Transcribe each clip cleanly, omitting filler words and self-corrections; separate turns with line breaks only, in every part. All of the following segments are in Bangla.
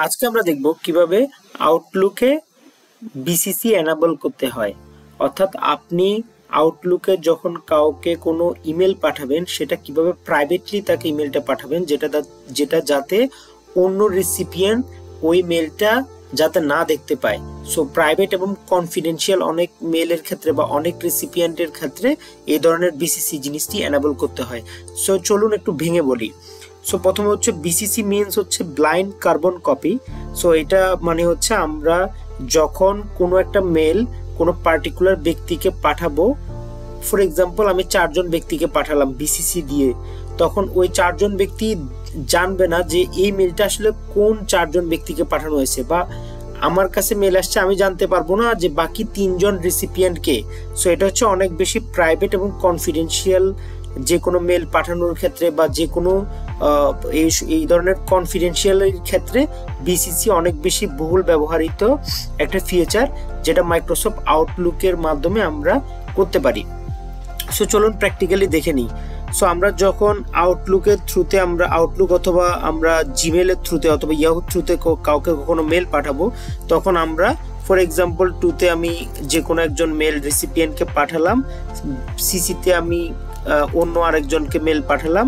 আজকে আমরা দেখব কিভাবে আউটলুকে বিসিসি এনাবল করতে হয়। অর্থাৎ আপনি আউটলুকে যখন কাউকে কোনো ইমেল পাঠাবেন সেটা কিভাবে প্রাইভেটলি তাকে ইমেলটা পাঠাবেন যেটা যাতে অন্য রিসিপিয়েন্ট ওই মেলটা যাতে না দেখতে পায়। সো প্রাইভেট এবং কনফিডেন্সিয়াল অনেক মেলের ক্ষেত্রে বা অনেক রিসিপিয়েন্টের ক্ষেত্রে এই ধরনের বিসিসি জিনিসটি এনাবল করতে হয়। সো চলুন একটু ভেঙে বলি। সো প্রথমে হচ্ছে বিসিসি মিনস হচ্ছে ব্লাইন্ড কার্বন কপি। সো এটা মানে হচ্ছে আমরা যখন কোনো একটা মেল কোনো পার্টিকুলার ব্যক্তিকে পাঠাবো, ফর এক্সাম্পল আমি 4 জন ব্যক্তিকে পাঠালাম বিসিসি দিয়ে, তখন ওই 4 জন ব্যক্তি জানবে না যে এই মেলটা আসলে কোন 4 জন ব্যক্তিকে পাঠানো হয়েছে, বা আমার কাছে মেল আসছে আমি জানতে পারবো না যে বাকি 3 জন রিসিপিয়েন্ট কে। সো এটা হচ্ছে অনেক বেশি প্রাইভেট এবং কনফিডেন্সিয়াল। যে কোনো মেল পাঠানোর ক্ষেত্রে বা যে কোনো এই ধরনের কনফিডেন্সিয়ালের ক্ষেত্রে বিসিসি অনেক বেশি বহুল ব্যবহৃত একটা ফিচার, যেটা মাইক্রোসফট আউটলুকের মাধ্যমে আমরা করতে পারি। সো চলুন প্র্যাকটিক্যালি দেখে নিই। সো আমরা যখন আউটলুকের থ্রুতে আমরা আউটলুক অথবা আমরা জিমেলের থ্রুতে অথবা ইয়াহু থ্রুতে কাউকে কখনো মেল পাঠাবো, তখন আমরা ফর এক্সাম্পল 2তে আমি যে কোনো একজন মেল রিসিপিয়েন্টকে পাঠালাম, সিসিতে আমি অন্য আরেকজনকে মেল পাঠালাম।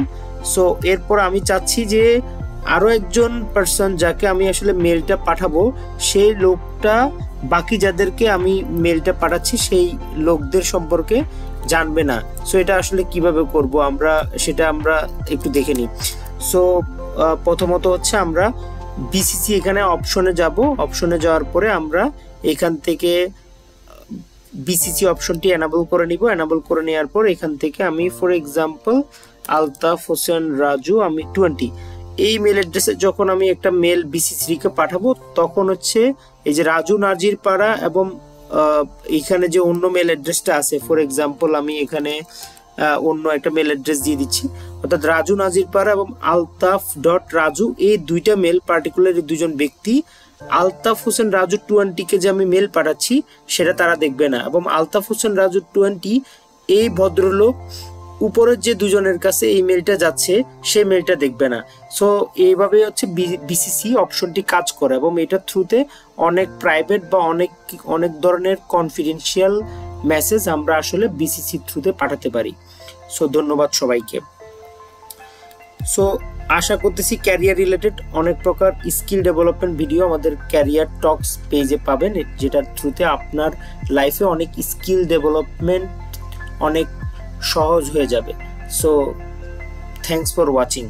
সো এরপর আমি চাচ্ছি যে আরো একজন পার্সন যাকে আমি আসলে মেলটা পাঠাবো সেই লোকটা বাকি যাদেরকে আমি মেলটা পাঠাচ্ছি সেই লোকদের সম্পর্কে জানবে না। সো এটা আসলে কিভাবে করব সেটা আমরা একটু দেখে নিই। সো প্রথমত হচ্ছে আমরা বিসিসি এখানে অপশনে যাব। অপশনে যাওয়ার পরে আমরা এখান থেকে বিসিসি অপশনটি এনাবল করে নিব। এনাবল করে নেওয়ার পর এখান থেকে আমি ফর এক্সাম্পল আলতাফ হোসেন রাজু আমি 20 এই মেল অ্যাড্রেসে যখন আমি একটা মেল বিসিসিকে পাঠাবো, তখন হচ্ছে এই যে রাজু নাজির পাড়া এবং এখানে যে অন্য মেল অ্যাড্রেসটা আছে, ফর এক্সাম্পল আমি এখানে অন্য একটা মেল অ্যাড্রেস দিয়ে দিচ্ছি, অর্থাৎ রাজু নাজির পাড়া এবং altaf.raju এই দুইটা মেল পার্টিকুলার দুজন ব্যক্তি আলতাফ হোসেন রাজু 20কে যে আমি মেল পাঠাচ্ছি সেটা তারা দেখবে না, এবং আলতাফ হোসেন রাজু 20 এই ভদ্রলোক উপরের যে দুজনের কাছে এই মেলটা যাচ্ছে সেই মেলটা দেখবে না। সো এইভাবে হচ্ছে বিসিসি অপশনটি কাজ করে, এবং এটার থ্রুতে অনেক প্রাইভেট বা অনেক ধরনের কনফিডেন্সিয়াল মেসেজ আমরা আসলে বিসিসি থ্রুতে পাঠাতে পারি। সো ধন্যবাদ সবাইকে। সো আশা করতেছি ক্যারিয়ার রিলেটেড অনেক প্রকার স্কিল ডেভেলপমেন্ট ভিডিও আমাদের ক্যারিয়ার টক্স পেজে পাবেন, যেটার থ্রুতে আপনার লাইফে অনেক স্কিল ডেভেলপমেন্ট অনেক সহজ হয়ে যাবে। So thanks for watching.